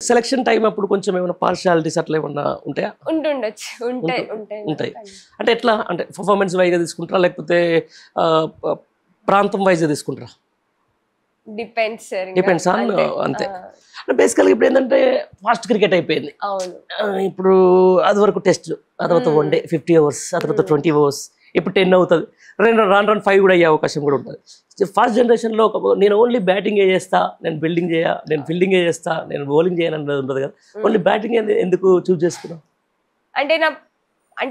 Selection time అప్పుడు కొంచెం ఏమైనా పార్షియాలిటీస్ అట్లా ఏమన్నా ఉంటాయా? ఉంటుండొచ్చు, ఉంటాయి. అంటే ఎట్లా అంటే పర్ఫార్మెన్స్ వైజ్గా తీసుకుంటారా లేకపోతే ప్రాంతం వైజ్గా తీసుకుంటారా? డిపెండ్స్ ఆన్ అంతే. అంటే బేసికల్గా ఇప్పుడు ఏంటంటే ఫాస్ట్ క్రికెట్ అయిపోయింది. ఇప్పుడు అది వరకు టెస్ట్, ఆ తర్వాత 1 డే 50 hours, ఆ తర్వాత 20 hours, ఇప్పుడు 10 అవుతుంది, రాను 5 కూడా అయ్యే అవకాశం కూడా ఉంటుంది. ఫస్ట్ జనరేషన్లో నేను ఓన్లీ బ్యాటింగ్ చేస్తా, నేను బిల్డింగ్ నేను ఫీల్డింగ్ చేస్తా, నేను బౌలింగ్ చేయను అనేది ఉంటుంది కదా. ఓన్లీ బ్యాటింగ్ ఎందుకు చూస్ చేసుకున్నావు? అంటే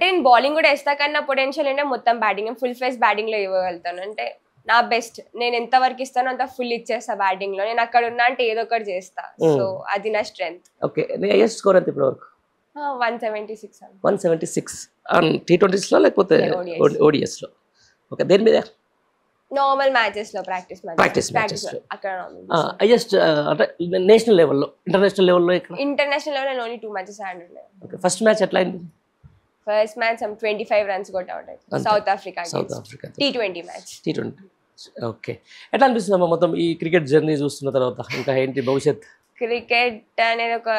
నేను బౌలింగ్ కూడా వేస్తా, కానీ నా పొటెన్షియల్ అంటే మొత్తం బ్యాటింగ్, ఫుల్ ఫేస్ బ్యాటింగ్లో ఇవ్వగలుగుతాను. అంటే నా బెస్ట్ నేను ఎంత వరకు ఇస్తానో అంత ఫుల్ ఇచ్చేస్తా బ్యాటింగ్ లో. నేను అక్కడ ఉన్నా అంటే ఏదో ఒకటి చేస్తా. సో అది నా స్ట్రెంగ్త్. ఓకే, నీ హైయెస్ట్ స్కోర్ ఎంత ఇప్పటి వరకు? 176. 176 ఆన్ T20s లో లేకపోతే ODIs లో? ఓకే, దేని మీద? నార్మల్ మ్యాచెస్ లో, ప్రాక్టీస్ మ్యాచెస్ లో. అక్కడ హైయెస్ట్ అంటే నేషనల్ లెవెల్లో, ఇంటర్నేషనల్ లెవెల్లో? ఇంటర్నేషనల్ లెవెల్ నేను ఓన్లీ 2 matches ఆడాను. ఓకే, ఫస్ట్ మ్యాచ్ ఎట్లా అయింది? ఫస్ట్ మ్యాచ్ 25 runs కొట్ అవుట్ అయ్యింది, south Africa T20 match. Okay, ఎట్లా అనిపిస్తుంది అమ్మా మొత్తం ఈ క్రికెట్ జర్నీ చూస్తున్న తర్వాత? ఇంకా ఏంటి భవిష్యత్? క్రికెట్ అనేది ఒక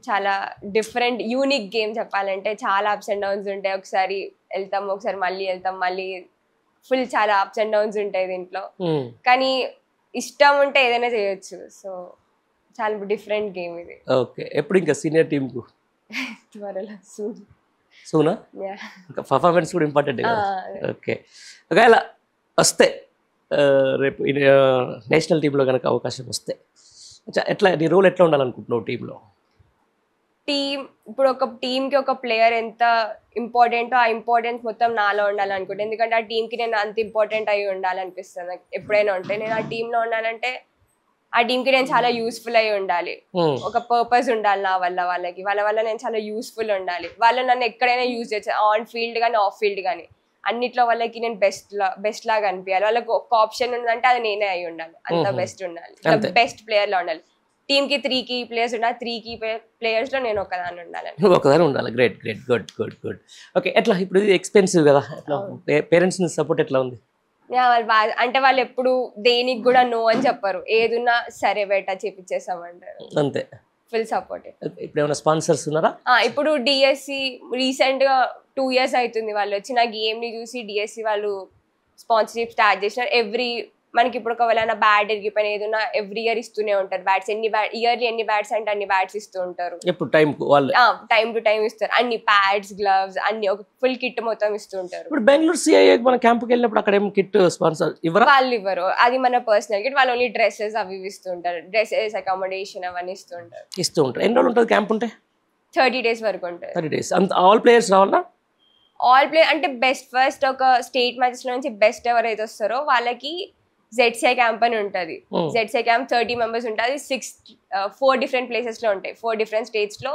చాలా డిఫరెంట్ యూనిక్ గేమ్ చెప్పాలంటే. చాలా అప్స్ అండ్ డౌన్స్ ఉంటాయి. ఒకసారి వెళ్తాం, ఒకసారి మళ్ళీ వెళ్తాం, మళ్ళీ ఫుల్ చాలా అప్స్ అండ్ డౌన్స్ ఉంటాయి దీంట్లో. కానీ ఇష్టం ఉంటే ఏదైనా చేయొచ్చు. సో చాలా డిఫరెంట్ గేమ్ ఇది. ఓకే, ఎప్పుడు ఇంకా సీనియర్ టీంకు? త్వరలో, సూనా? ఇంకా పర్ఫార్మెన్స్ కూడా ఇంపార్టెంట్ కదా. ఓకే, ఒకవేళ వస్తే రేపు నేషనల్ టీంలో కనుక అవకాశం వస్తే ఎట్లా, నీ రోల్ ఎట్లా ఉండాలనుకుంటున్నావు టీంలో? ఇప్పుడు ఒక టీంకి ఒక ప్లేయర్ ఎంత ఇంపార్టెంటో ఆ ఇంపార్టెన్స్ మొత్తం నాలో ఉండాలనుకుంటే. ఎందుకంటే ఆ టీంకి నేను అంత ఇంపార్టెంట్ అయ్యి ఉండాలనిపిస్తుంది ఎప్పుడైనా ఉంటే. నేను ఆ టీంలో ఉండాలంటే ఆ టీంకి నేను చాలా యూస్ఫుల్ అయ్యి ఉండాలి. ఒక పర్పస్ ఉండాలి నా వల్ల, వాళ్ళ వల్ల నేను చాలా యూస్ఫుల్ ఉండాలి. వాళ్ళు నన్ను ఎక్కడైనా యూజ్ చేయొచ్చు, ఆన్ ఫీల్డ్ కానీ ఆఫ్ ఫీల్డ్ కానీ, అన్నిట్లో వాళ్ళకి నేను బెస్ట్ లాగా అనిపించాలి. వాళ్ళకి ఒక ఆప్షన్ ఉందంటే అది నేనే అయి ఉండాలి. అంత బెస్ట్ ఉండాలి, బెస్ట్ ప్లేయర్ లో ఉండాలి. టీమ్ కి 3 key players ఉండాలి, 3 key players లో నేను ఒకదాన్ని ఉండాలి. ఒకదాని ఉండాలి. Great, good. ఓకే, ఎట్లా ఇప్పుడు ఇది ఎక్స్పెన్సివ్ కదా, పేరెంట్స్ సపోర్ట్ ఎట్లా ఉంది? అంటే వాళ్ళు ఎప్పుడు దేనికి కూడా నో అని చెప్పరు. ఏదున్నా సరే బేటా చేపించేసామంటారు, అంతే. Full support. ఇప్పుడు ఏమైనా స్పాన్సర్స్ ఉన్నారా? ఇప్పుడు DSC రీసెంట్ గా 2 years అవుతుంది వాళ్ళు వచ్చి నా గేమ్ ని చూసి DSC వాళ్ళు స్పాన్సర్షిప్ స్టార్ట్ చేసినారు. మనకి ఇప్పుడు ఒకవేళ బ్యాట్ ఎరిగిపోయిన ఏదైనా ఎవ్రీ ఇయర్ ఇస్తూనే ఉంటారు బ్యాట్స్. ఇయర్లీ ఎన్ని బ్యాట్స్ అంటే అన్ని బ్యాట్స్ ఇస్తూ ఉంటారు. ఎప్పుడు టైం టు టైం ఇస్తారు. అన్ని ప్యాడ్స్, గ్లవ్స్ అన్ని ఒక ఫుల్ కిట్ మొత్తం ఇస్తూ ఉంటారు. ఇప్పుడు బెంగళూరు CIA మన క్యాంప్కి వెళ్ళినప్పుడు అక్కడ ఏం కిట్ స్పాన్సర్ ఇవ్వరు? వాళ్ళు ఇవ్వరు, అది మన పర్సనల్ కిట్. వాళ్ళు ఓన్లీ డ్రెస్సెస్ అవి ఇస్తూ ఉంటారు. డ్రెస్సెస్, అకామిడేషన్ అవన్నీ ఇస్తూ ఉంటారు. ఎన్ని రోజులు ఉంటుంది క్యాంప్? ఉంటే 30 days వరకు ఉంటుంది. 30 days. ఆల్ ప్లేయర్స్ రావాలా? ఆల్ ప్లేయర్ అంటే బెస్ట్ ఫస్ట్ ఒక స్టేట్ మ్యాచెస్ లో నుంచి బెస్ట్ ఎవరైతే వస్తారో వాళ్ళకి ZCI క్యాంప్ అని ఉంటుంది. ZCI క్యాంప్ 30 members ఉంటుంది. 4 different places లో ఉంటాయి. 4 different states లో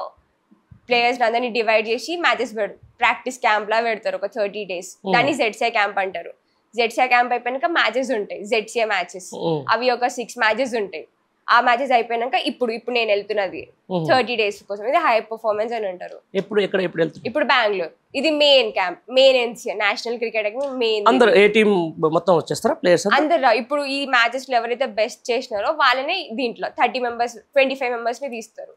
ప్లేయర్స్ అందరినీ డివైడ్ చేసి మ్యాచెస్ ప్రాక్టీస్ క్యాంప్ లా పెడతారు ఒక 30 days. దాన్ని ZCI క్యాంప్ అంటారు. ZCI క్యాంప్ అయిపోయాక మ్యాచెస్ ఉంటాయి, ZCI మ్యాచెస్. అవి ఒక 6 matches ఉంటాయి. ఆ మ్యాచెస్ అయిపోయినాక ఇప్పుడు నేను వెళ్తున్నది 30 days కోసం. ఇది హై పర్ఫార్మెన్స్ అని అంటారు. ఇప్పుడు బెంగళూరు. ఇది main camp, main NCA national cricket main. అందరూ ఏ టీం మొత్తం వచ్చేస్తారా ప్లేయర్స్? అందరు ఇప్పుడు ఈ మ్యాచెస్ లో ఎవరైతే బెస్ట్ చేసినారో వాళ్ళని దీంట్లో 30 members 25 members ని తీస్తారు.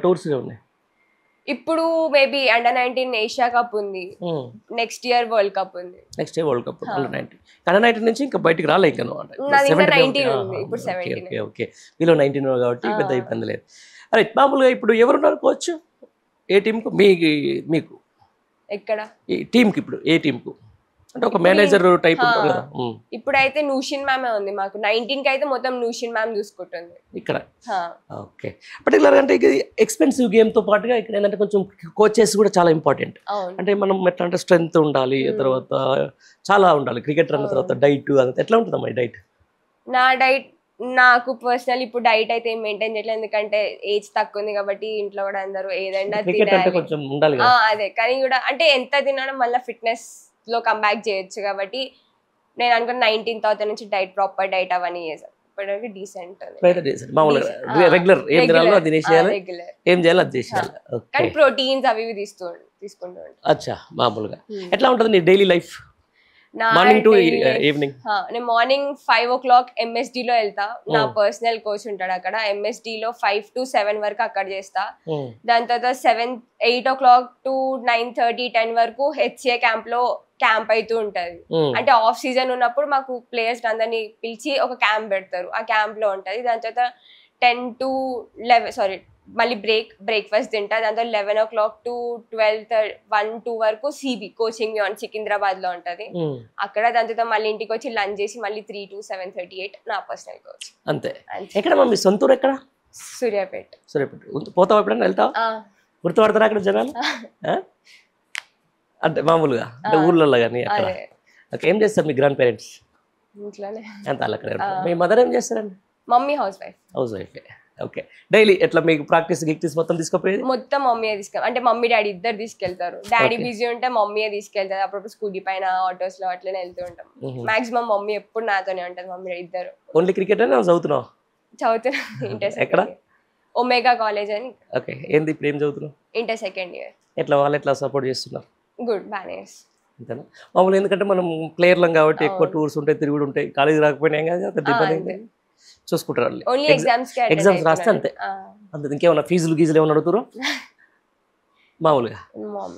టూర్స్ ఉన్నాయి. ఇప్పుడు మేబీ అండర్-19 ఏషియా కప్ ఉంది, నెక్స్ట్ ఇయర్ వరల్డ్ కప్ ఉంది. అండర్-19 నుంచి ఇంకా బయటికి రాలే. ఇంకా 19 ఉంది, ఇప్పుడు 17. ఓకే, వీళ్ళు 19 కాబట్టి పెద్ద ఇబ్బంది లేదు. అరే మామూలుగా ఇప్పుడు ఎవరున్నారు కోచ్ ఏ టీంకు? మీకు ఎక్కడ ఈ టీంకి? ఇప్పుడు ఏ టీంకు అంటే ఒక మేనేజర్ టైప్ ఉంటారు కదా. ఇప్పుడైతే నూషిన్ మ్యామ్ ఉంది మాకు. 19 కి అయితే మొత్తం నూషిన్ మ్యామ్ చూసుకుంటుంది ఇక్కడ. ఓకే, పర్టికులర్ అంటే ఎక్స్పెన్సివ్ గేమ్ తో పాటుగా ఇక్కడ ఏంటంటే కొంచెం కోచెస్ కూడా చాలా ఇంపార్టెంట్. అంటే మనం ఎట్లా అంటే స్ట్రెంగ్త్ ఉండాలి, తర్వాత చాలా ఉండాలి. క్రికెటర్ అన్న తర్వాత డైట్ అదంతా ఎట్లా ఉంటుంది అమ్మా డైట్? నా డైట్ నాకు పర్సనల్ ఇప్పుడు డైట్ అయితే ఏం మెయింటైన్ చేయట్లేదు, ఎందుకంటే ఏజ్ తక్కువ ఉంది కాబట్టి. ఇంట్లో కూడా అందరూ ఏదైనా తినాలి, అదే. కానీ కూడా అంటే ఎంత తినడం మళ్ళీ ఫిట్నెస్ లో కంబ్యాక్ చేయొచ్చు కాబట్టి నేను అనుకున్న 19 తర్వాత నుంచి డైట్, ప్రాపర్ డైట్ అవన్నీ చేశాను. ఇప్పటివరకు డీసెంట్. కానీ ప్రోటీన్స్ అవి తీసుకుంటూ. అచ్చా, మామూలుగా ఎట్లా ఉంటుంది నీ daily life? Morning to evening? నేను మార్నింగ్ 5 o'clock MSD లో వెళ్తా. నా పర్సనల్ కోచ్ ఉంటాడు అక్కడ. MSD లో 5 to 7 వరకు అక్కడ చేస్తా. దాని తర్వాత 8 o'clock to 9:30, 10 వరకు HCA క్యాంప్ లో క్యాంప్ అవుతూ ఉంటది. అంటే ఆఫ్ సీజన్ ఉన్నప్పుడు మాకు ప్లేయర్స్ అందరినీ పిలిచి ఒక క్యాంప్ పెడతారు. ఆ క్యాంప్ లో ఉంటది. దాని తర్వాత 10 to 11 మళ్ళీ బ్రేక్ఫాస్ట్ తింటా. దాంతో 11 o'clock to 12, 1, 2 వరకు సిబి కోచింగ్ సికింద్రాబాద్ లో ఉంటది అక్కడ. దాని తర్వాత మళ్ళీ ఇంటికి వచ్చి లంచ్ చేసి మళ్ళీ 3 to 7:38 నా పర్సనల్ కోచ్. అంతే. ఎక్కడ మమ్మీ సొంతూరు ఎక్కడ? సూర్యాపేట. పోతావు ఎప్పుడైనా? వెళ్తావా? గుర్తుపడతారా అక్కడ జనాలు? అంటే మామూలుగా అంటే ఊర్లలో కానీ అక్కడ ఏం చేస్తారు మీ గ్రాండ్ పేరెంట్స్? ఇంట్లోనే. అంత అక్కడ మీ మదర్ ఏం చేస్తారండి? Mummy house wife. Okay. Daily ఎట్లా మీకు ప్రాక్టీస్ గిక్టీస్ మొత్తం తీసుకుపోయేది? మొత్తం మమ్మీయే అంటే మమ్మీ డాడీ ఇద్దరు తీసుకెళ్తారు. డాడీ బిజీ ఉంటే మమ్మీయే తీసుకెళ్తారు. అప్పుడప్పుడు స్కూటీ పైన ఆటోస్ లో అట్లనే వెళ్తూ ఉంటాం. మాక్సిమం మమ్మీ ఎప్పుడు నాతోనే ఉంటది. మమ్మీ డాడీ ఇద్దరు. ఓన్లీ క్రికెట్ అని చదువుతున్నావు? ఇంటర్. ఎక్కడ? ఒమేగా కాలేజ్ అని. ఓకే. ఏంది ఇప్పుడు ఏం చదువుతున్నావు? Inter second year. ఎట్లా వాళ్ళు ఎట్లా సపోర్ట్ చేస్తున్నారు? గుడ్, బానే. అంతేనా? మామూలు ఎందుకంటే మనం ప్లేయర్లం కాబట్టి ఎక్కువ టూర్స్ ఉంటాయి, తిరుగుడు ఉంటాయి. కాలేజ్ రాకపోయినా ఏం కాదు, పెద్ద ఇబ్బంది చూసుకుంటారు. ఎగ్జామ్స్ రాస్తే అంతే. అంతే. ఇంకేమన్నా ఫీజులు గీజులు ఏమన్నా అడుగుతారు మామూలుగా?